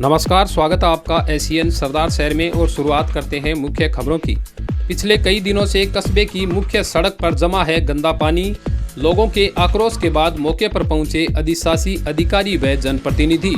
नमस्कार, स्वागत है आपका एशियन सरदार शहर में और शुरुआत करते हैं मुख्य खबरों की। पिछले कई दिनों से कस्बे की मुख्य सड़क पर जमा है गंदा पानी। लोगों के आक्रोश के बाद मौके पर पहुंचे अधिशासी अधिकारी व जनप्रतिनिधि।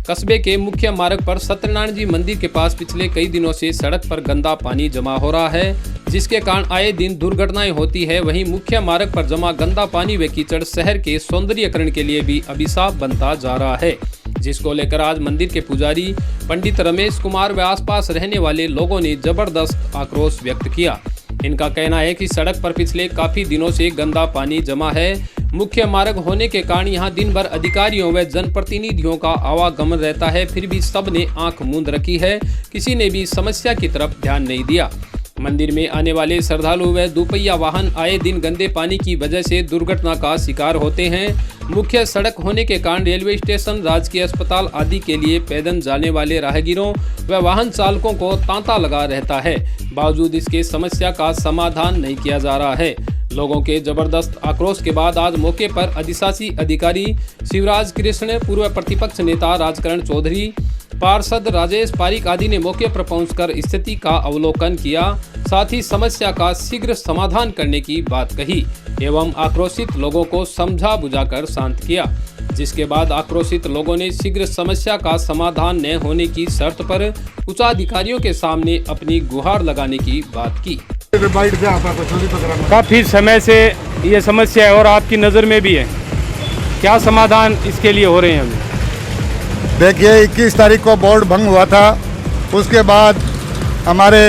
कस्बे के मुख्य मार्ग पर सत्यनारायण जी मंदिर के पास पिछले कई दिनों से सड़क पर गंदा पानी जमा हो रहा है, जिसके कारण आए दिन दुर्घटनाएं होती है। वहीं मुख्य मार्ग पर जमा गंदा पानी व कीचड़ शहर के सौंदर्यीकरण के लिए भी अभिशाप बनता जा रहा है, जिसको लेकर आज मंदिर के पुजारी पंडित रमेश कुमार व आसपास रहने वाले लोगों ने जबरदस्त आक्रोश व्यक्त किया। इनका कहना है कि सड़क पर पिछले काफी दिनों से गंदा पानी जमा है। मुख्य मार्ग होने के कारण यहां दिन भर अधिकारियों व जनप्रतिनिधियों का आवागमन रहता है, फिर भी सबने आंख मूंद रखी है, किसी ने भी समस्या की तरफ ध्यान नहीं दिया। मंदिर में आने वाले श्रद्धालु व दोपहिया वाहन आए दिन गंदे पानी की वजह से दुर्घटना का शिकार होते हैं। मुख्य सड़क होने के कारण रेलवे स्टेशन, राजकीय अस्पताल आदि के लिए पैदल जाने वाले राहगीरों व वाहन चालकों को तांता लगा रहता है। बावजूद इसके समस्या का समाधान नहीं किया जा रहा है। लोगों के जबरदस्त आक्रोश के बाद आज मौके पर अधिशासी अधिकारी शिवराज कृष्ण, पूर्व प्रतिपक्ष नेता राजकरण चौधरी, पार्षद राजेश पारिक आदि ने मौके पर पहुंचकर स्थिति का अवलोकन किया, साथ ही समस्या का शीघ्र समाधान करने की बात कही एवं आक्रोशित लोगों को समझा बुझाकर शांत किया। जिसके बाद आक्रोशित लोगों ने शीघ्र समस्या का समाधान न होने की शर्त पर उच्चाधिकारियों के सामने अपनी गुहार लगाने की बात की। काफ़ी समय से ये समस्या है और आपकी नज़र में भी है, क्या समाधान इसके लिए हो रहे हैं अभी? देखिए, 21 तारीख को बोर्ड भंग हुआ था। उसके बाद हमारे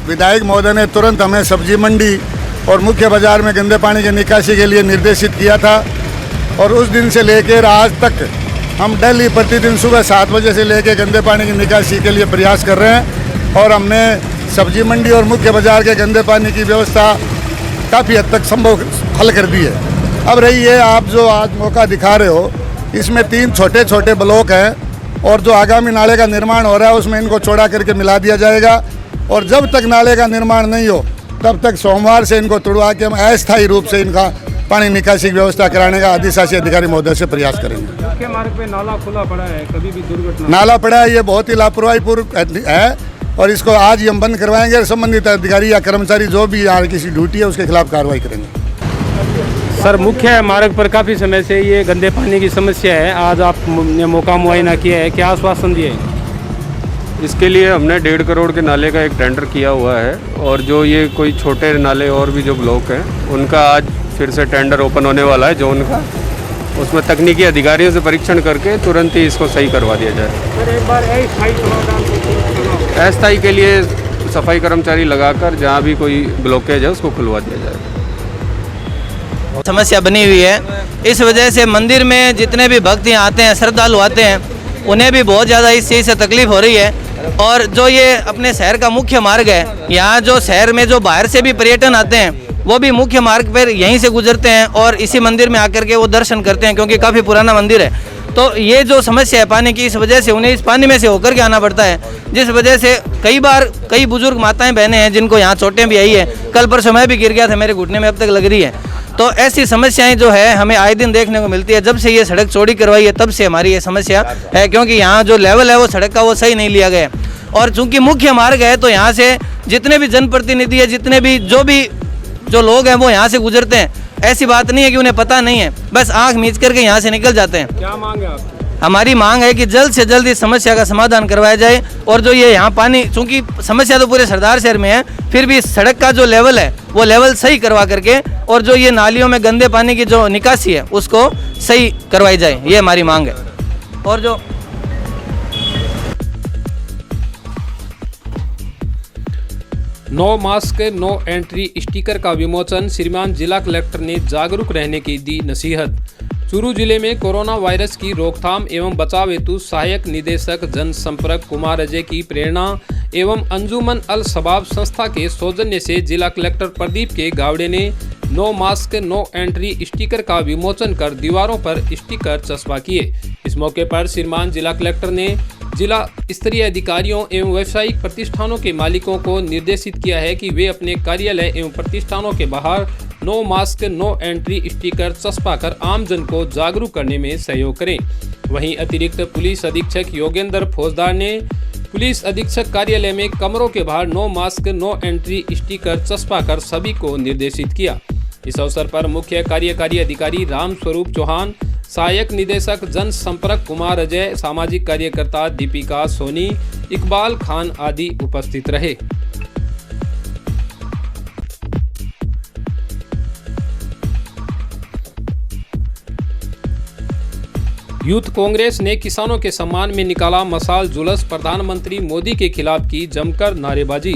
विधायक महोदय ने तुरंत हमें सब्जी मंडी और मुख्य बाज़ार में गंदे पानी की निकासी के लिए निर्देशित किया था और उस दिन से लेकर आज तक हम डेली प्रतिदिन सुबह 7 बजे से लेकर गंदे पानी की निकासी के लिए प्रयास कर रहे हैं और हमने सब्जी मंडी और मुख्य बाज़ार के गंदे पानी की व्यवस्था काफ़ी हद तक संभव हल कर दी है। अब रही है, आप जो आज मौका दिखा रहे हो, इसमें 3 छोटे छोटे ब्लॉक हैं और जो आगामी नाले का निर्माण हो रहा है उसमें इनको चौड़ा करके मिला दिया जाएगा और जब तक नाले का निर्माण नहीं हो तब तक सोमवार से इनको तुड़वा के हम अस्थायी रूप से इनका पानी निकासी की व्यवस्था कराने का अधिशासी अधिकारी महोदय से प्रयास करेंगे। मुख्य मार्ग पे नाला खुला पड़ा है, कभी भी दुर्घटना नाला पड़ा है, ये बहुत ही लापरवाहीपूर्ण है और इसको आज ही हम बंद करवाएंगे और संबंधित अधिकारी या कर्मचारी जो भी यहाँ किसी ड्यूटी है उसके खिलाफ कार्रवाई करेंगे। सर, मुख्य मार्ग पर काफ़ी समय से ये गंदे पानी की समस्या है, आज आपने मौका मुआयना किया है, क्या आश्वासन दिए? इसके लिए हमने 1.5 करोड़ के नाले का एक टेंडर किया हुआ है और जो ये कोई छोटे नाले और भी जो ब्लॉक हैं उनका आज फिर से टेंडर ओपन होने वाला है जोन का। उसमें तकनीकी अधिकारियों से परीक्षण करके तुरंत ही इसको सही करवा दिया जाए। सर, एक बार अस्थायी समाधान अस्थायी के लिए सफाई कर्मचारी लगाकर जहाँ भी कोई ब्लॉकेज है उसको खुलवा दिया जाए। समस्या बनी हुई है, इस वजह से मंदिर में जितने भी भक्त यहाँ आते हैं, श्रद्धालु आते हैं, उन्हें भी बहुत ज़्यादा इस चीज़ से तकलीफ हो रही है। और जो ये अपने शहर का मुख्य मार्ग है, यहाँ जो शहर में जो बाहर से भी पर्यटन आते हैं वो भी मुख्य मार्ग पर यहीं से गुजरते हैं और इसी मंदिर में आकर के वो दर्शन करते हैं, क्योंकि काफ़ी पुराना मंदिर है। तो ये जो समस्या है पानी की, इस वजह से उन्हें इस पानी में से होकर के आना पड़ता है, जिस वजह से कई बार कई बुजुर्ग माताएं बहनें हैं जिनको यहाँ चोटें भी आई है। कल परसों मैं भी गिर गया था, मेरे घुटने में अब तक लग रही है। तो ऐसी समस्याएं जो है हमें आए दिन देखने को मिलती है। जब से ये सड़क चौड़ी करवाई है तब से हमारी ये समस्या है, क्योंकि यहाँ जो लेवल है वो सड़क का वो सही नहीं लिया गया और चूंकि मुख्य मार्ग है तो यहाँ से जितने भी जनप्रतिनिधि है, जितने भी जो लोग हैं वो यहाँ से गुजरते हैं। ऐसी बात नहीं है कि उन्हें पता नहीं है, बस आँख मीच करके यहाँ से निकल जाते हैं। क्या मांग है आपकी? हमारी मांग है कि जल्द से जल्द इस समस्या का समाधान करवाया जाए और जो ये यहाँ पानी, चूंकि समस्या तो पूरे सरदार शहर में है, फिर भी सड़क का जो लेवल है वो लेवल सही करवा करके और जो ये नालियों में गंदे पानी की जो निकासी है उसको सही करवाई जाए, ये हमारी मांग है। और जो no mask no entry sticker का विमोचन, श्रीमान जिला कलेक्टर ने जागरूक रहने की दी नसीहत। चूरू जिले में कोरोना वायरस की रोकथाम एवं बचाव हेतु सहायक निदेशक जनसंपर्क कुमार अजय की प्रेरणा एवं अंजुमन अल शबाब संस्था के सौजन्य से जिला कलेक्टर प्रदीप के गावड़े ने no mask no entry sticker का विमोचन कर दीवारों पर स्टिकर चस्पा किए। इस मौके पर श्रीमान जिला कलेक्टर ने जिला स्तरीय अधिकारियों एवं व्यावसायिक प्रतिष्ठानों के मालिकों को निर्देशित किया है कि वे अपने कार्यालय एवं प्रतिष्ठानों के बाहर no mask no entry sticker चस्पा कर आमजन को जागरूक करने में सहयोग करें। वहीं अतिरिक्त पुलिस अधीक्षक योगेंद्र फौजदार ने पुलिस अधीक्षक कार्यालय में कमरों के बाहर no mask no entry sticker चस्पा कर सभी को निर्देशित किया। इस अवसर पर मुख्य कार्यकारी अधिकारी राम स्वरूप चौहान, सहायक निदेशक जनसंपर्क कुमार अजय, सामाजिक कार्यकर्ता दीपिका सोनी, इकबाल खान आदि उपस्थित रहे। यूथ कांग्रेस ने किसानों के सम्मान में निकाला मशाल जुलूस, प्रधानमंत्री मोदी के खिलाफ की जमकर नारेबाजी।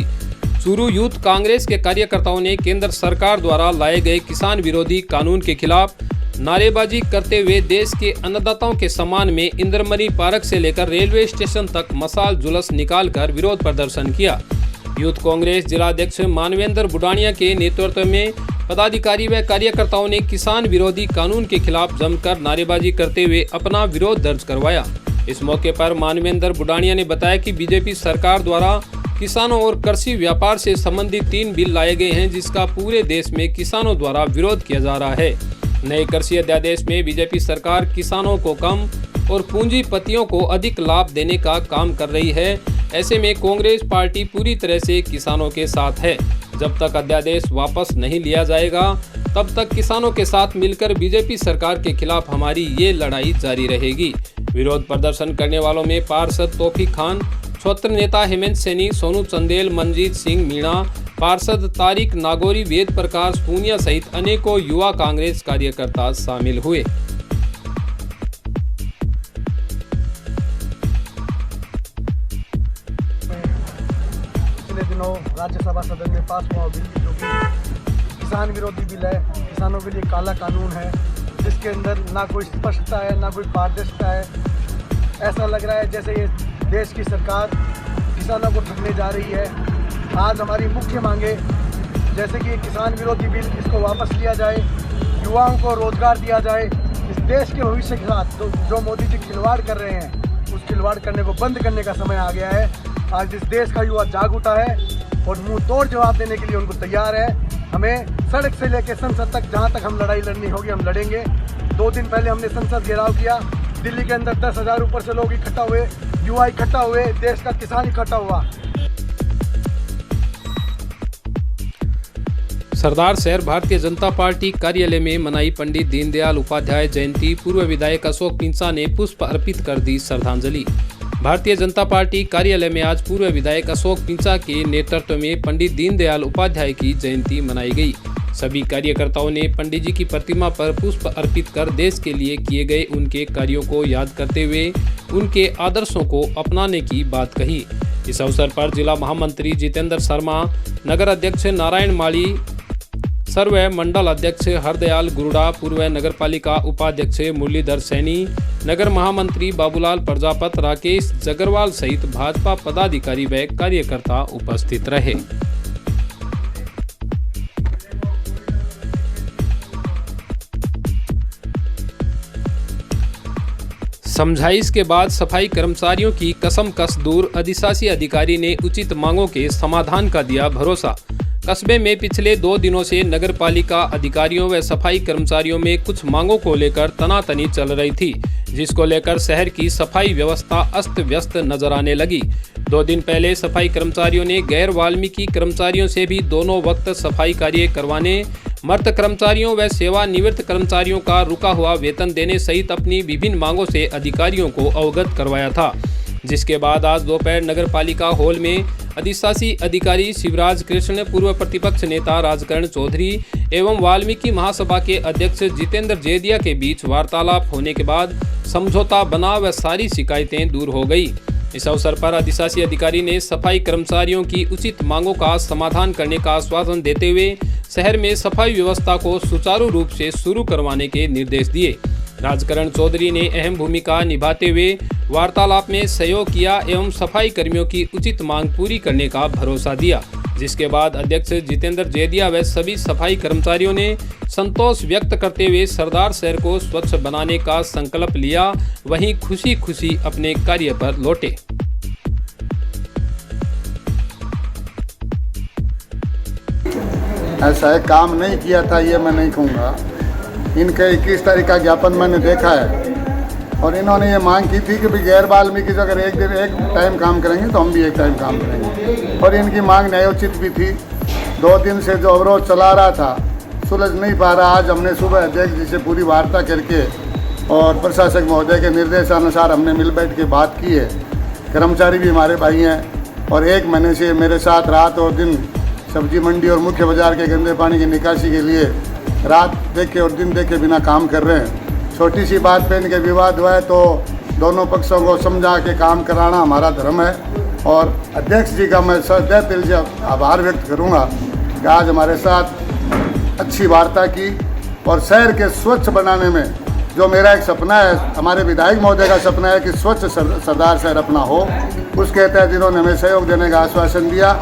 चूरू यूथ कांग्रेस के कार्यकर्ताओं ने केंद्र सरकार द्वारा लाए गए किसान विरोधी कानून के खिलाफ नारेबाजी करते हुए देश के अन्नदाताओं के सम्मान में इंद्रमणि पार्क से लेकर रेलवे स्टेशन तक मशाल जुलूस निकालकर विरोध प्रदर्शन किया। यूथ कांग्रेस जिलाध्यक्ष मानवेंद्र बुडानिया के नेतृत्व में पदाधिकारी व कार्यकर्ताओं ने किसान विरोधी कानून के खिलाफ जमकर नारेबाजी करते हुए अपना विरोध दर्ज करवाया। इस मौके पर मानवेंद्र बुडानिया ने बताया कि बीजेपी सरकार द्वारा किसानों और कृषि व्यापार से संबंधित 3 बिल लाए गए हैं, जिसका पूरे देश में किसानों द्वारा विरोध किया जा रहा है। नए कृषि अध्यादेश में बीजेपी सरकार किसानों को कम और पूंजीपतियों को अधिक लाभ देने का काम कर रही है। ऐसे में कांग्रेस पार्टी पूरी तरह से किसानों के साथ है। जब तक अध्यादेश वापस नहीं लिया जाएगा तब तक किसानों के साथ मिलकर बीजेपी सरकार के खिलाफ हमारी ये लड़ाई जारी रहेगी। विरोध प्रदर्शन करने वालों में पार्षद तौफीक खान, स्वतंत्र नेता हेमंत सैनी, सोनू चंदेल, मनजीत सिंह मीणा, पार्षद तारिक नागौरी, वेद प्रकाश पूनिया सहित अनेकों युवा कांग्रेस कार्यकर्ता शामिल हुए। पिछले दिनों राज्यसभा सदन में पास हुआ बिल जो कि किसान विरोधी बिल है, किसानों के लिए काला कानून है, जिसके अंदर ना कोई स्पष्टता है ना कोई पारदर्शिता है। ऐसा लग रहा है जैसे ये देश की सरकार किसानों को ठगने जा रही है। आज हमारी मुख्य मांगे जैसे कि किसान विरोधी बिल, इसको वापस लिया जाए, युवाओं को रोजगार दिया जाए। इस देश के भविष्य के साथ जो मोदी जी खिलवाड़ कर रहे हैं, उस खिलवाड़ करने को बंद करने का समय आ गया है। आज इस देश का युवा जाग उठा है और मुंह तोड़ जवाब देने के लिए उनको तैयार है। हमें सड़क से लेकर संसद तक जहां तक हम लड़ाई लड़नी होगी हम लड़ेंगे। 2 दिन पहले हमने संसद घेराव किया, दिल्ली के अंदर 10,000 ऊपर से लोग इकट्ठा हुए, युवा इकट्ठा हुए, देश का किसान इकट्ठा हुआ। सरदार शहर भारतीय जनता पार्टी कार्यालय में मनाई पंडित दीनदयाल उपाध्याय जयंती। पूर्व विधायक अशोक पिंचा ने पुष्प अर्पित कर दी श्रद्धांजलि। भारतीय जनता पार्टी कार्यालय में आज पूर्व विधायक अशोक पिंचा के नेतृत्व में पंडित दीनदयाल उपाध्याय की जयंती मनाई गई। सभी कार्यकर्ताओं ने पंडित जी की प्रतिमा पर पुष्प अर्पित कर देश के लिए किए गए उनके कार्यों को याद करते हुए उनके आदर्शों को अपनाने की बात कही। इस अवसर पर जिला महामंत्री जितेंद्र शर्मा, नगर अध्यक्ष नारायण माली, सर्व मंडल अध्यक्ष हरदयाल गुरुड़ा, पूर्व नगरपालिका उपाध्यक्ष मुरलीधर सैनी, नगर महामंत्री बाबूलाल प्रजापत, राकेश जगरवाल सहित भाजपा पदाधिकारी व कार्यकर्ता उपस्थित रहे। समझाइश के बाद सफाई कर्मचारियों की कसमकस दूर, अधिशासी अधिकारी ने उचित मांगों के समाधान का दिया भरोसा। कस्बे में पिछले 2 दिनों से नगर पालिका अधिकारियों व सफाई कर्मचारियों में कुछ मांगों को लेकर तनातनी चल रही थी, जिसको लेकर शहर की सफाई व्यवस्था अस्त व्यस्त नजर आने लगी। 2 दिन पहले सफाई कर्मचारियों ने गैर वाल्मीकि कर्मचारियों से भी दोनों वक्त सफाई कार्य करवाने, मृत कर्मचारियों व सेवानिवृत्त कर्मचारियों का रुका हुआ वेतन देने सहित अपनी विभिन्न मांगों से अधिकारियों को अवगत करवाया था। जिसके बाद आज दोपहर नगर पालिका हॉल में अधिशासी अधिकारी शिवराज कृष्ण, पूर्व प्रतिपक्ष नेता राजकरण चौधरी एवं वाल्मीकि महासभा के अध्यक्ष जितेंद्र जेदिया के बीच वार्तालाप होने के बाद समझौता बना व सारी शिकायतें दूर हो गई। इस अवसर पर अधिशासी अधिकारी ने सफाई कर्मचारियों की उचित मांगों का समाधान करने का आश्वासन देते हुए शहर में सफाई व्यवस्था को सुचारू रूप से शुरू करवाने के निर्देश दिए। राजकरण चौधरी ने अहम भूमिका निभाते हुए वार्तालाप में सहयोग किया एवं सफाई कर्मियों की उचित मांग पूरी करने का भरोसा दिया, जिसके बाद अध्यक्ष जितेंद्र जेदिया व सभी सफाई कर्मचारियों ने संतोष व्यक्त करते हुए सरदार शहर को स्वच्छ बनाने का संकल्प लिया। वहीं खुशी खुशी अपने कार्य पर लौटे। ऐसा है काम नहीं किया था ये मैं नहीं कहूँगा। इनका 21 तारीख का ज्ञापन मैंने देखा है, और इन्होंने ये मांग की थी कि भाई गैर वाल्मीकि अगर एक टाइम काम करेंगे तो हम भी एक टाइम काम करेंगे, और इनकी मांग न्यायोचित भी थी। 2 दिन से जो अवरोध चला रहा था सुलझ नहीं पा रहा। आज हमने सुबह अध्यक्ष जी से पूरी वार्ता करके और प्रशासक महोदय के निर्देशानुसार हमने मिल बैठ के बात की है। कर्मचारी भी हमारे भाई हैं और 1 महीने से मेरे साथ रात और दिन सब्जी मंडी और मुख्य बाजार के गंदे पानी की निकासी के लिए रात देखे और दिन देखे बिना काम कर रहे हैं। छोटी सी बात पे इनके विवाद हुआ है तो दोनों पक्षों को समझा के काम कराना हमारा धर्म है। और अध्यक्ष जी का मैं सदैव दिल से आभार व्यक्त करूंगा कि आज हमारे साथ अच्छी वार्ता की और शहर के स्वच्छ बनाने में जो मेरा एक सपना है, हमारे विधायक महोदय का सपना है कि स्वच्छ सरदार शहर अपना हो, उसके तहत इन्होंने हमें सहयोग देने का आश्वासन दिया।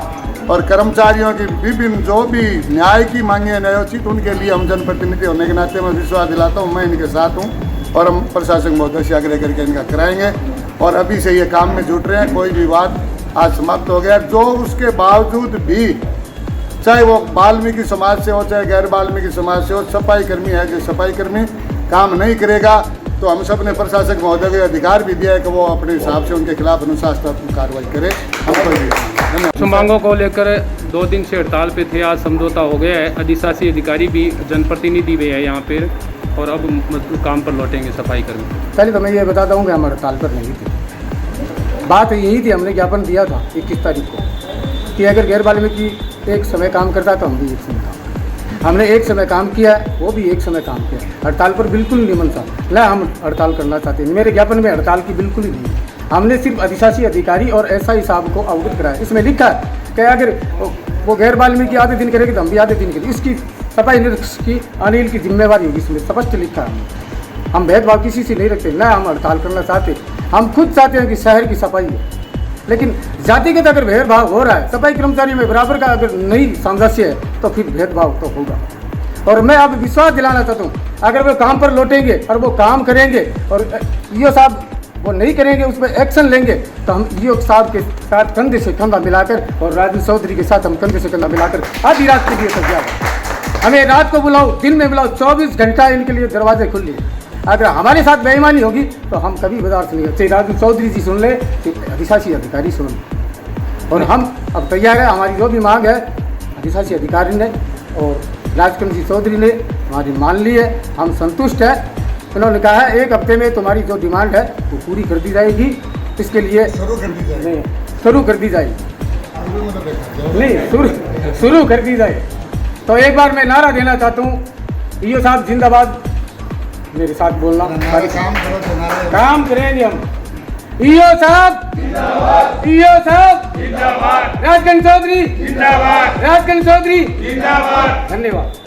और कर्मचारियों की विभिन्न जो भी न्याय की मांगे न्यायोचित, उनके लिए हम जनप्रतिनिधि होने के नाते मैं विश्वास दिलाता हूँ, मैं इनके साथ हूँ और हम प्रशासक महोदय से आग्रह करके इनका कराएंगे। और अभी से ये काम में जुट रहे हैं। कोई विवाद आज समाप्त हो गया। जो उसके बावजूद भी चाहे वो वाल्मीकि समाज से हो चाहे गैर वाल्मीकि समाज से हो, सफाई कर्मी है जो सफाई कर्मी काम नहीं करेगा तो हम सब ने प्रशासक महोदय को अधिकार भी दिया है कि वो अपने हिसाब से उनके खिलाफ अनुशासनात्मक कार्रवाई करे। तो मांगों को लेकर 2 दिन से हड़ताल पे थे, आज समझौता हो गया है। अधिशासी अधिकारी भी जनप्रतिनिधि भी है यहाँ पर और अब काम पर लौटेंगे सफाई कर्मी। पहले तो मैं ये बताता हूँ कि हम हड़ताल पर नहीं थे। बात यही थी, हमने ज्ञापन दिया था 21 तारीख को कि अगर गैर वाल्मीकि एक समय काम करता तो हम भी एक समय काम। हमने एक समय काम किया, वो भी एक समय काम किया। हड़ताल पर बिल्कुल नहीं मन था, न हम हड़ताल करना चाहते हैं। मेरे ज्ञापन में हड़ताल की बिल्कुल ही नहीं। हमने सिर्फ अधिशासी अधिकारी और एसआई साहब को अवगत कराया। इसमें लिखा है कि अगर वो गैर वाल्मीकि आधे दिन करेगी तो हम भी आधे दिन करेंगे। इसकी सफाई निरीक्षक की अनिल की जिम्मेवारी होगी, इसमें स्पष्ट लिखा है। हम भेदभाव किसी से नहीं रखते, न हम हड़ताल करना चाहते। हम खुद चाहते हैं कि शहर की सफाई हो, लेकिन जातिगत अगर भेदभाव हो रहा है, सफाई कर्मचारियों में बराबर का अगर नहीं सामंजस्य है तो फिर भेदभाव तो होगा। और मैं अब विश्वास दिलाना चाहता हूँ, अगर वो काम पर लौटेंगे और वो काम करेंगे और ईओ साहब वो नहीं करेंगे, उस पर एक्शन लेंगे तो हम ईओ साहब के साथ कंधे से कंधा मिलाकर और राजू चौधरी के साथ हम कंधे से कंधा मिलाकर आधी रात के लिए तैयार। हमें रात को बुलाओ, दिन में बुलाओ, 24 घंटा इनके लिए दरवाजे खुले। अगर हमारे साथ बेईमानी होगी तो हम कभी बर्दाश्त नहीं करते। राजू चौधरी जी सुन ले, अधिशासी अधिकारी सुन ले। और हम अब तैयार है। हमारी जो भी मांग है अधिशासी अधिकारी ने और राजकमल जी चौधरी ने हमारी मान ली है, हम संतुष्ट है। उन्होंने कहा है 1 हफ्ते में तुम्हारी जो डिमांड है वो पूरी कर दी जाएगी। इसके लिए शुरू कर दी जाएगी, शुरू कर दी जाए। तो एक बार मैं नारा देना चाहता हूँ, ईओ साहब जिंदाबाद। मेरे साथ बोलना, काम करेंगे हम। ईओ साहब जिंदाबाद, ईओ साहब जिंदाबाद, राजकमल चौधरी जिंदाबाद, राजकमल चौधरी जिंदाबाद। धन्यवाद।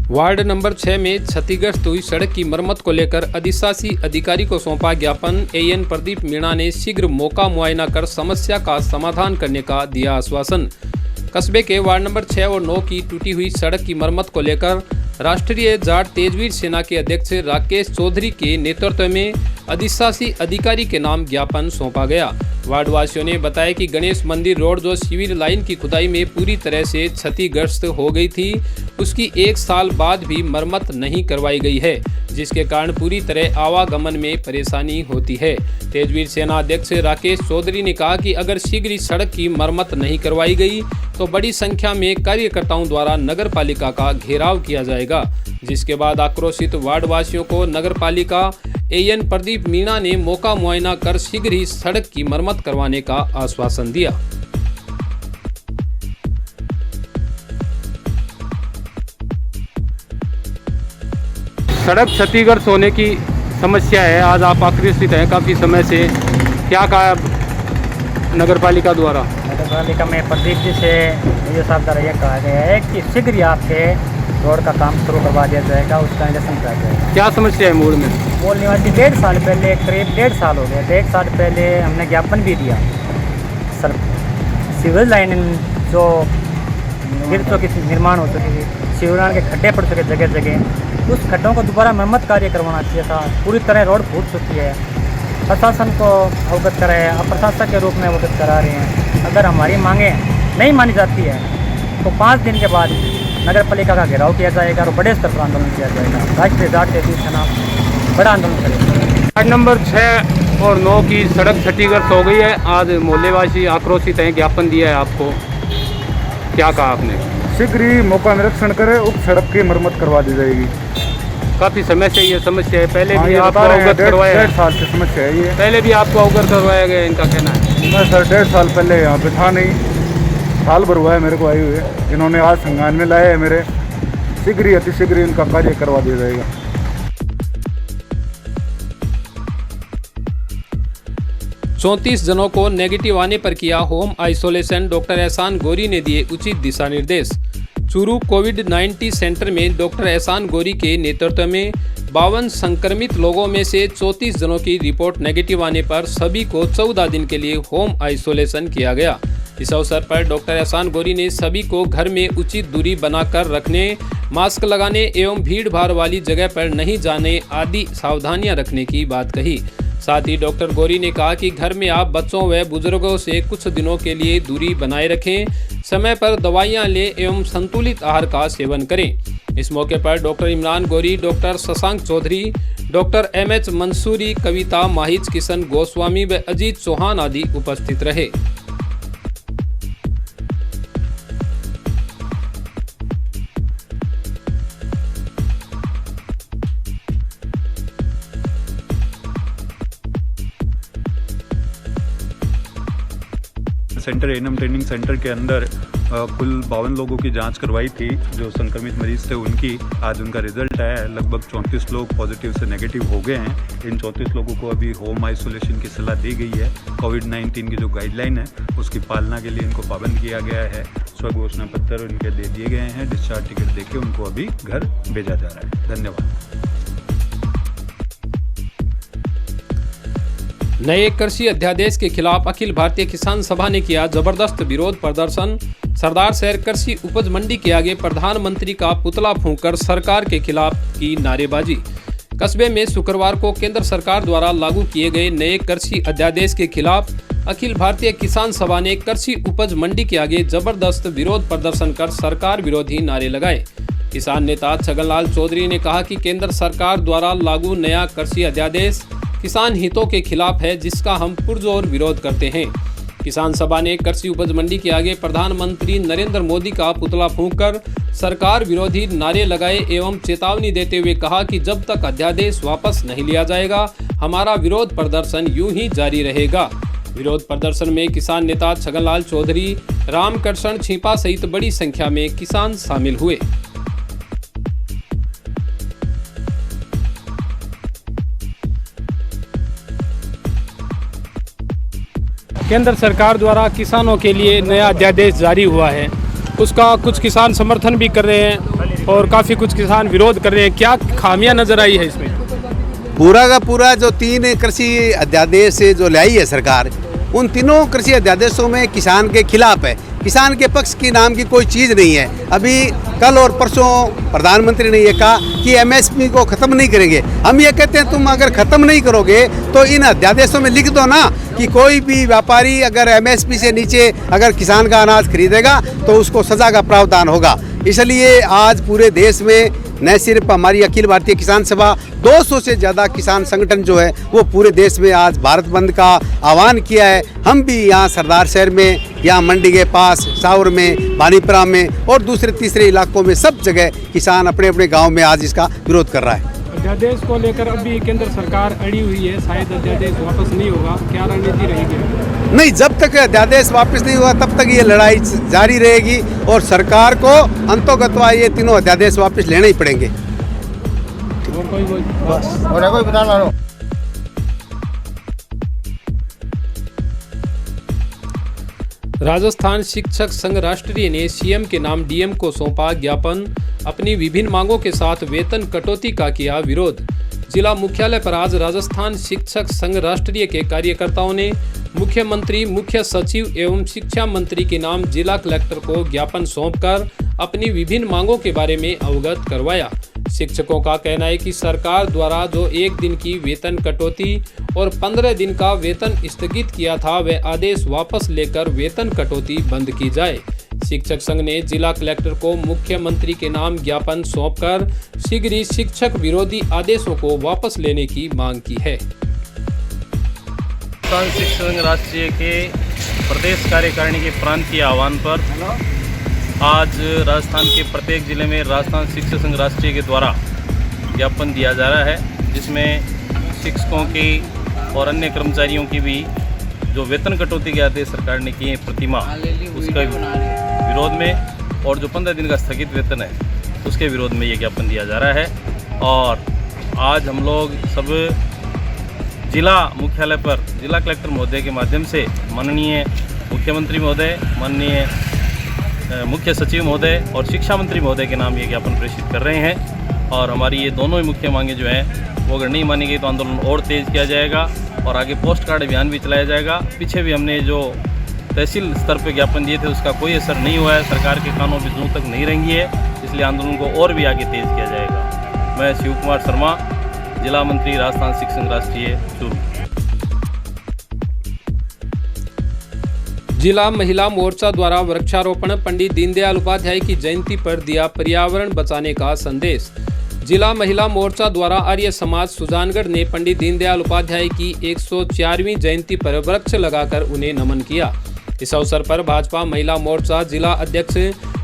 वार्ड नंबर 6 में क्षतिग्रस्त हुई सड़क की मरम्मत को लेकर अधिशासी अधिकारी को सौंपा ज्ञापन। एएन प्रदीप मीणा ने शीघ्र मौका मुआयना कर समस्या का समाधान करने का दिया आश्वासन। कस्बे के वार्ड नंबर 6 और 9 की टूटी हुई सड़क की मरम्मत को लेकर राष्ट्रीय जाट तेजवीर सेना के अध्यक्ष राकेश चौधरी के नेतृत्व में अधिशासी अधिकारी के नाम ज्ञापन सौंपा गया। वार्डवासियों ने बताया कि गणेश मंदिर रोड जो सिविल लाइन की खुदाई में पूरी तरह से क्षतिग्रस्त हो गई थी, उसकी 1 साल बाद भी मरम्मत नहीं करवाई गई है, जिसके कारण पूरी तरह आवागमन में परेशानी होती है। तेजवीर सेना अध्यक्ष राकेश चौधरी ने कहा कि अगर शीघ्र इस सड़क की मरम्मत नहीं करवाई गई तो बड़ी संख्या में कार्यकर्ताओं द्वारा नगर पालिका का घेराव किया जाएगा, जिसके बाद आक्रोशित वार्डवासियों को नगर पालिका एएन प्रदीप मीणा ने मौका मुआयना कर शीघ्र ही सड़क की मरम्मत करवाने का आश्वासन दिया। सड़क क्षतिग्रस्त होने की समस्या है, आज आप आक्रोशित हैं काफ़ी समय से, क्या कहा नगर पालिका द्वारा? नगर पालिका में प्रदीप जी से ये साहब द्वारा यह कहा गया है कि शीघ्र ही आपके रोड का काम शुरू करवा दिया जाएगा, उसका निरसन किया जाएगा। क्या समस्या है मूल में? मूल निवासी 1.5 साल पहले, करीब 1.5 साल हो गया, 1.5 साल पहले हमने ज्ञापन भी दिया। सर सिविल लाइन जो गिरतों की निर्माण हो चुकी थी, सिविल लाइन के खड्डे पड़ चुके जगह जगह, उस खड्डों को दोबारा मरम्मत कार्य करवाना चाहिए था। पूरी तरह रोड फूट चुकी है, प्रशासन को अवगत कराए, अब प्रशासक के रूप में अवगत करा रहे हैं। अगर हमारी मांगें नहीं मानी जाती है तो 5 दिन के बाद नगर पालिका का घेराव किया जाएगा और बड़े स्तर पर आंदोलन किया जाएगा। राष्ट्रीय जाट के बीच खिलाफ बड़ा आंदोलन करेगा। वार्ड नंबर 6 और 9 की सड़क क्षतिग्रस्त हो गई है। आज मोहल्लेवासी आक्रोशित हैं, ज्ञापन दिया है आपको, क्या कहा आपने? शीघ्र ही मौका निरीक्षण करे, उप सड़क की मरम्मत करवा दी जाएगी। काफ़ी समय से ये समस्या है, पहले भी ये आपको बता रहे हैं, अवगत करवाया डेढ़ है, साल से समस्या है ये। पहले भी आपको अवगत करवाया गया, इनका कहना है। मैं सर 1.5 साल पहले यहाँ पे था नहीं, साल भर हुआ है मेरे को आए हुए। इन्होंने आज संज्ञान में लाया है मेरे। शीघ्र ही अतिशीघ्र इनका कार्य करवा दिया जाएगा। 34 जनों को नेगेटिव आने पर किया होम आइसोलेशन, डॉक्टर एहसान गोरी ने दिए उचित दिशा निर्देश। चूरू कोविड-19 सेंटर में डॉक्टर एहसान गोरी के नेतृत्व में 52 संक्रमित लोगों में से 34 जनों की रिपोर्ट नेगेटिव आने पर सभी को 14 दिन के लिए होम आइसोलेशन किया गया। इस अवसर पर डॉक्टर एहसान गोरी ने सभी को घर में उचित दूरी बनाकर रखने, मास्क लगाने एवं भीड़ भाड़ वाली जगह पर नहीं जाने आदि सावधानियां रखने की बात कही। साथ ही डॉक्टर गोरी ने कहा कि घर में आप बच्चों व बुजुर्गों से कुछ दिनों के लिए दूरी बनाए रखें, समय पर दवाइयां लें एवं संतुलित आहार का सेवन करें। इस मौके पर doctor Imran Gori, doctor Shashank Chaudhary, doctor MH Mansuri, Kavita Mahij, Kishan Goswami व अजीत चौहान आदि उपस्थित रहे। सेंटर एएनएम ट्रेनिंग सेंटर के अंदर कुल 52 लोगों की जांच करवाई थी जो संक्रमित मरीज थे उनकी। आज उनका रिजल्ट आया है। लगभग 34 लोग पॉजिटिव से नेगेटिव हो गए हैं। इन 34 लोगों को अभी होम आइसोलेशन की सलाह दी गई है। कोविड-19 की जो गाइडलाइन है उसकी पालना के लिए इनको पाबंद किया गया है। स्वघोषणा पत्र उनके दे दिए गए हैं। डिस्चार्ज टिकट देके उनको अभी घर भेजा जा रहा है। धन्यवाद। नए कृषि अध्यादेश के खिलाफ अखिल भारतीय किसान सभा ने किया जबरदस्त विरोध प्रदर्शन। सरदार शहर कृषि उपज मंडी के आगे प्रधानमंत्री का पुतला फूंककर सरकार के खिलाफ की नारेबाजी। कस्बे में शुक्रवार को केंद्र सरकार द्वारा लागू किए गए नए कृषि अध्यादेश के खिलाफ अखिल भारतीय किसान सभा ने कृषि उपज मंडी के आगे जबरदस्त विरोध प्रदर्शन कर सरकार विरोधी नारे लगाए। किसान नेता छगनलाल चौधरी ने कहा कि केंद्र सरकार द्वारा लागू नया कृषि अध्यादेश किसान हितों के खिलाफ है, जिसका हम पुरजोर विरोध करते हैं। किसान सभा ने कृषि उपज मंडी के आगे प्रधानमंत्री नरेंद्र मोदी का पुतला फूंककर सरकार विरोधी नारे लगाए एवं चेतावनी देते हुए कहा कि जब तक अध्यादेश वापस नहीं लिया जाएगा हमारा विरोध प्रदर्शन यूं ही जारी रहेगा। विरोध प्रदर्शन में किसान नेता छगनलाल चौधरी, रामकृष्ण छिपा सहित बड़ी संख्या में किसान शामिल हुए। केंद्र सरकार द्वारा किसानों के लिए नया अध्यादेश जारी हुआ है, उसका कुछ किसान समर्थन भी कर रहे हैं और काफ़ी कुछ किसान विरोध कर रहे हैं। क्या खामियां नजर आई है इसमें? पूरा का पूरा जो 3 कृषि अध्यादेश जो लाई है सरकार, उन तीनों कृषि अध्यादेशों में किसान के खिलाफ है। किसान के पक्ष की नाम की कोई चीज़ नहीं है। अभी कल और परसों प्रधानमंत्री ने ये कहा कि एमएसपी को ख़त्म नहीं करेंगे। हम ये कहते हैं तुम अगर ख़त्म नहीं करोगे तो इन अध्यादेशों में लिख दो ना कि कोई भी व्यापारी अगर एमएसपी से नीचे अगर किसान का अनाज खरीदेगा तो उसको सज़ा का प्रावधान होगा। इसलिए आज पूरे देश में न सिर्फ हमारी अखिल भारतीय किसान सभा, 200 से ज़्यादा किसान संगठन जो है वो पूरे देश में आज भारत बंद का आह्वान किया है। हम भी यहाँ सरदार शहर में, यहाँ मंडी के पास, सावर में, भानीपरा में और दूसरे तीसरे इलाकों में सब जगह किसान अपने अपने गाँव में आज इसका विरोध कर रहा है। अध्यादेश को लेकर अभी केंद्र सरकार अड़ी हुई है, शायद अध्यादेश वापस नहीं होगा, क्या रणनीति रहेगी? नहीं, जब तक अध्यादेश वापस नहीं होगा तब तक ये लड़ाई जारी रहेगी और सरकार को अंतोगत्वा ये तीनों अध्यादेश वापस लेने ही पड़ेंगे। कोई बताना। राजस्थान शिक्षक संघ राष्ट्रीय ने सीएम के नाम डीएम को सौंपा ज्ञापन। अपनी विभिन्न मांगों के साथ वेतन कटौती का किया विरोध। जिला मुख्यालय पर आज राजस्थान शिक्षक संघ राष्ट्रीय के कार्यकर्ताओं ने मुख्यमंत्री, मुख्य सचिव एवं शिक्षा मंत्री के नाम जिला कलेक्टर को ज्ञापन सौंपकर अपनी विभिन्न मांगों के बारे में अवगत करवाया। शिक्षकों का कहना है कि सरकार द्वारा जो 1 दिन की वेतन कटौती और 15 दिन का वेतन स्थगित किया था वह आदेश वापस लेकर वेतन कटौती बंद की जाए। शिक्षक संघ ने जिला कलेक्टर को मुख्यमंत्री के नाम ज्ञापन सौंपकर शीघ्र ही शिक्षक विरोधी आदेशों को वापस लेने की मांग की है। राजस्थान शिक्षक संघ राष्ट्रीय के प्रदेश कार्यकारिणी के प्रांतीय आह्वान पर आज राजस्थान के प्रत्येक जिले में राजस्थान शिक्षक संघ राष्ट्रीय के द्वारा ज्ञापन दिया जा रहा है, जिसमें शिक्षकों की और अन्य कर्मचारियों की भी जो वेतन कटौती के आदेश सरकार ने किए प्रतिमा उसका विरोध में और जो 15 दिन का स्थगित वेतन है उसके विरोध में ये ज्ञापन दिया जा रहा है। और आज हम लोग सब जिला मुख्यालय पर जिला कलेक्टर महोदय के माध्यम से माननीय मुख्यमंत्री महोदय, माननीय मुख्य सचिव महोदय और शिक्षा मंत्री महोदय के नाम ये ज्ञापन प्रेषित कर रहे हैं। और हमारी ये दोनों ही मुख्य मांगे जो हैं वो अगर नहीं मानी गई तो आंदोलन और तेज़ किया जाएगा और आगे पोस्ट कार्ड अभियान भी चलाया जाएगा। पीछे भी हमने जो तहसील स्तर पर ज्ञापन दिए थे उसका कोई असर नहीं हुआ है, सरकार के कानों में जूं तक नहीं रेंगी है, इसलिए आंदोलन को और भी आगे तेज़ किया जाएगा। मैं शिव कुमार शर्मा, जिला मंत्री राजस्थान शिक्षक संघ राष्ट्रीय चूरू। जिला महिला मोर्चा द्वारा वृक्षारोपण, पंडित दीनदयाल उपाध्याय की जयंती पर दिया पर्यावरण बचाने का संदेश। जिला महिला मोर्चा द्वारा आर्य समाज सुजानगढ़ ने पंडित दीनदयाल उपाध्याय की 104वीं जयंती पर वृक्ष लगाकर उन्हें नमन किया। इस अवसर पर भाजपा महिला मोर्चा जिला अध्यक्ष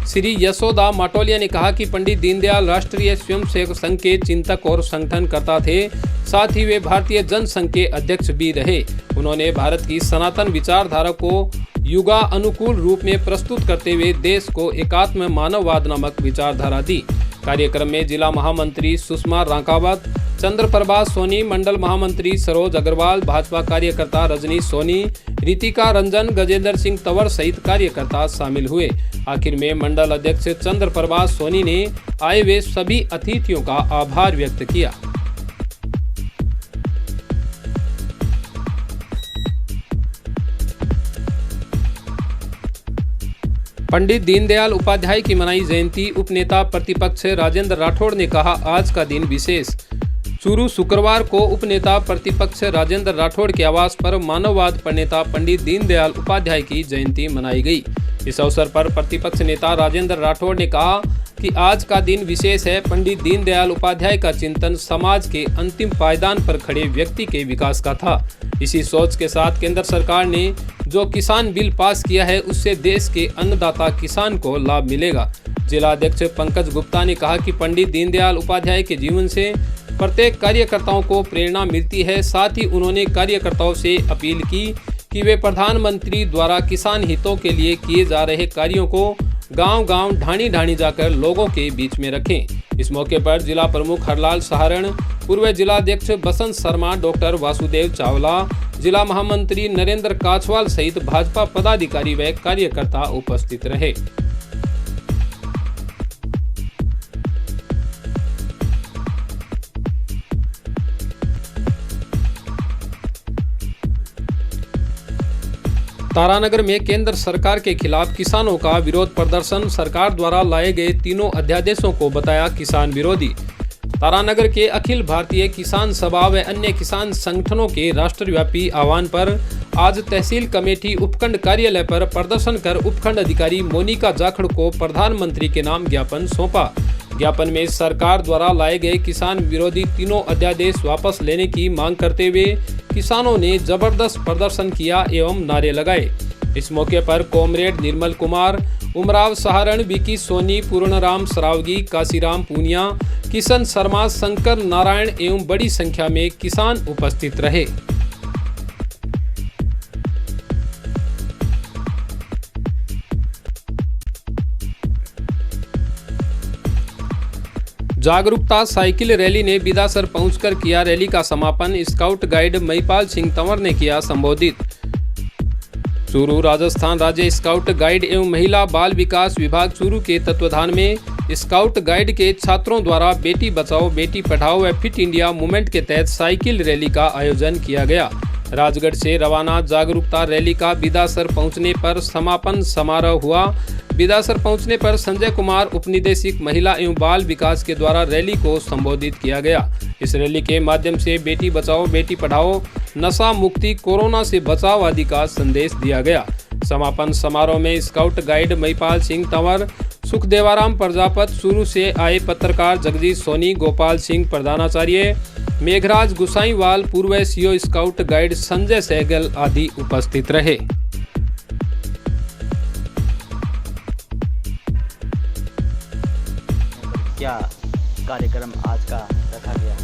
श्री यशोदा माटोलिया ने कहा कि पंडित दीनदयाल राष्ट्रीय स्वयंसेवक संघ के चिंतक और संगठनकर्ता थे, साथ ही वे भारतीय जनसंघ के अध्यक्ष भी रहे। उन्होंने भारत की सनातन विचारधारा को युगा अनुकूल रूप में प्रस्तुत करते हुए देश को एकात्म मानववाद नामक विचारधारा दी। कार्यक्रम में जिला महामंत्री सुषमा रांकावत, चंद्रप्रभा सोनी, मंडल महामंत्री सरोज अग्रवाल, भाजपा कार्यकर्ता रजनी सोनी, रितिका रंजन, गजेंद्र सिंह तंवर सहित कार्यकर्ता शामिल हुए। आखिर में मंडल अध्यक्ष चंद्रप्रभा सोनी ने आए हुए सभी अतिथियों का आभार व्यक्त किया। पंडित दीनदयाल उपाध्याय की मनाई जयंती। उपनेता प्रतिपक्ष राजेंद्र राठौड़ ने कहा, आज का दिन विशेष। चूरू शुक्रवार को उपनेता प्रतिपक्ष राजेंद्र राठौड़ के आवास पर मानववाद प्रणेता पंडित दीनदयाल उपाध्याय की जयंती मनाई गई। इस अवसर पर प्रतिपक्ष नेता राजेंद्र राठौड़ ने कहा कि आज का दिन विशेष है। पंडित दीनदयाल उपाध्याय का चिंतन समाज के अंतिम पायदान पर खड़े व्यक्ति के विकास का था। इसी सोच के साथ केंद्र सरकार ने जो किसान बिल पास किया है उससे देश के अन्नदाता किसान को लाभ मिलेगा। जिला अध्यक्ष पंकज गुप्ता ने कहा कि पंडित दीनदयाल उपाध्याय के जीवन से प्रत्येक कार्यकर्ताओं को प्रेरणा मिलती है। साथ ही उन्होंने कार्यकर्ताओं से अपील की कि वे प्रधानमंत्री द्वारा किसान हितों के लिए किए जा रहे कार्यों को गांव-गांव, ढाणी-ढाणी जाकर लोगों के बीच में रखें। इस मौके पर जिला प्रमुख हरलाल सहारण, पूर्व जिलाध्यक्ष बसंत शर्मा, डॉक्टर वासुदेव चावला, जिला महामंत्री नरेंद्र काछवाल सहित भाजपा पदाधिकारी व कार्यकर्ता उपस्थित रहे। तारानगर में केंद्र सरकार के खिलाफ किसानों का विरोध प्रदर्शन। सरकार द्वारा लाए गए तीनों अध्यादेशों को बताया किसान विरोधी। तारानगर के अखिल भारतीय किसान सभा व अन्य किसान संगठनों के राष्ट्रव्यापी आह्वान पर आज तहसील कमेटी उपखंड कार्यालय पर प्रदर्शन कर उपखंड अधिकारी मोनिका जाखड़ को प्रधानमंत्री के नाम ज्ञापन सौंपा। ज्ञापन में सरकार द्वारा लाए गए किसान विरोधी तीनों अध्यादेश वापस लेने की मांग करते हुए किसानों ने जबरदस्त प्रदर्शन किया एवं नारे लगाए। इस मौके पर कॉमरेड निर्मल कुमार, उमराव सहारण, विकी सोनी, पूर्णराम सरावगी, काशीराम पूनिया, किशन शर्मा, शंकर नारायण एवं बड़ी संख्या में किसान उपस्थित रहे। जागरूकता साइकिल रैली ने बिदासर पहुंचकर किया रैली का समापन। स्काउट गाइड महिपाल सिंह तंवर ने किया संबोधित। चूरू राजस्थान राज्य स्काउट गाइड एवं महिला बाल विकास विभाग चूरू के तत्वाधान में स्काउट गाइड के छात्रों द्वारा बेटी बचाओ बेटी पढ़ाओ व फिट इंडिया मूवमेंट के तहत साइकिल रैली का आयोजन किया गया। राजगढ़ से रवाना जागरूकता रैली का बिदासर पहुंचने पर समापन समारोह हुआ। बिदासर पहुंचने पर संजय कुमार, उपनिदेशक महिला एवं बाल विकास के द्वारा रैली को संबोधित किया गया। इस रैली के माध्यम से बेटी बचाओ बेटी पढ़ाओ, नशा मुक्ति, कोरोना से बचाव आदि का संदेश दिया गया। समापन समारोह में स्काउट गाइड महिपाल सिंह तंवर, सुखदेवाराम प्रजापत, शुरू से आए पत्रकार जगदीश सोनी, गोपाल सिंह प्रधानाचार्य, मेघराज गुसाईवाल, पूर्व CO scout guide Sanjay Sehgal आदि उपस्थित रहे। क्या कार्यक्रम आज का रखा गया,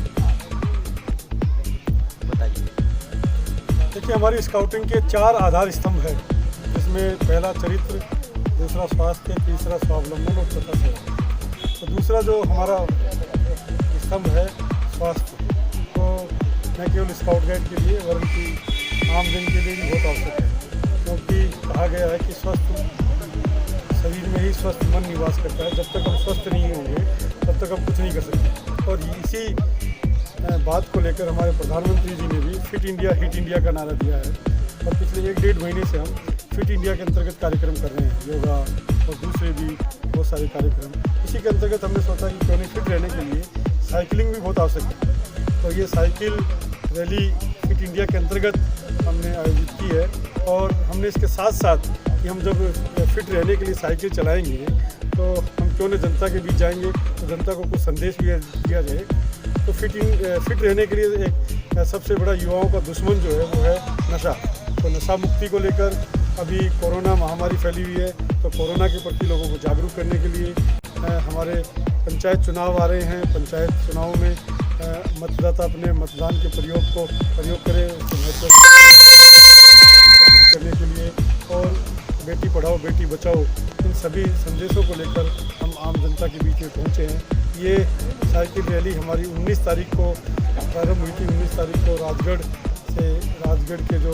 बताइए। देखिए, हमारी स्काउटिंग के 4 आधार स्तंभ है, जिसमें पहला चरित्र, दूसरा स्वास्थ्य, तीसरा स्वावलंबन और चौथा सेवा। तो दूसरा जो हमारा स्तंभ है स्वास्थ्य, तो न केवल स्काउट गाइड के लिए वरन कि आम दिन के लिए भी बहुत आवश्यक है, क्योंकि कहा गया है कि स्वस्थ शरीर में ही स्वस्थ मन निवास करता है। जब तक हम स्वस्थ नहीं होंगे तब तक हम कुछ नहीं कर सकते। और इसी बात को लेकर हमारे प्रधानमंत्री जी ने भी फिट इंडिया हिट इंडिया का नारा दिया है, और पिछले 1-1.5 महीने से हम फिट इंडिया के अंतर्गत कार्यक्रम कर रहे हैं, योगा और दूसरे भी बहुत सारे कार्यक्रम। इसी के अंतर्गत हमने सोचा कि क्यों नहीं फिट रहने के लिए साइकिलिंग भी बहुत आवश्यक है। तो ये साइकिल रैली फिट इंडिया के अंतर्गत हमने आयोजित की है, और हमने इसके साथ साथ कि हम जब फिट रहने के लिए साइकिल चलाएंगे तो हम क्यों न जनता के बीच जाएंगे, तो जनता को कुछ संदेश भी दिया जाए। तो फिट रहने के लिए एक सबसे बड़ा युवाओं का दुश्मन जो है वो है नशा। तो नशा मुक्ति को लेकर अभी कोरोना महामारी फैली हुई है, तो कोरोना के प्रति लोगों को जागरूक करने के लिए हमारे पंचायत चुनाव आ रहे हैं। पंचायत चुनाव में मतदाता अपने मतदान के प्रयोग करें, महत्व करने के लिए, और बेटी पढ़ाओ बेटी बचाओ, इन सभी संदेशों को लेकर हम आम जनता के बीच में पहुंचे हैं। ये साइकिल रैली हमारी 19 तारीख को प्रारंभ हुई थी। 19 तारीख को राजगढ़ के जो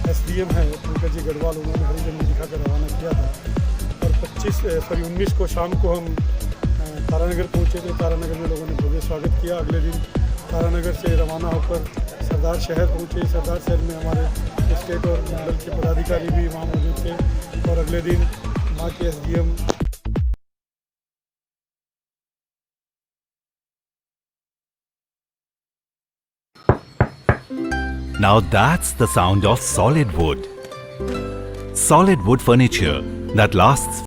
SDM हैं पंकज जी गढ़वाल, उन्होंने हरी झंडी दिखाकर रवाना किया था। और 19 को शाम को हम तारानगर पहुंचे थे। तारानगर में लोगों ने भव्य स्वागत किया। अगले दिन तारानगर से रवाना होकर सरदार शहर पहुंचे। सरदार शहर में हमारे स्टेट और मंडल के पदाधिकारी भी वहाँ मौजूद थे, और अगले दिन वहाँ के SDM Now that's the sound of solid wood. Solid wood furniture that lasts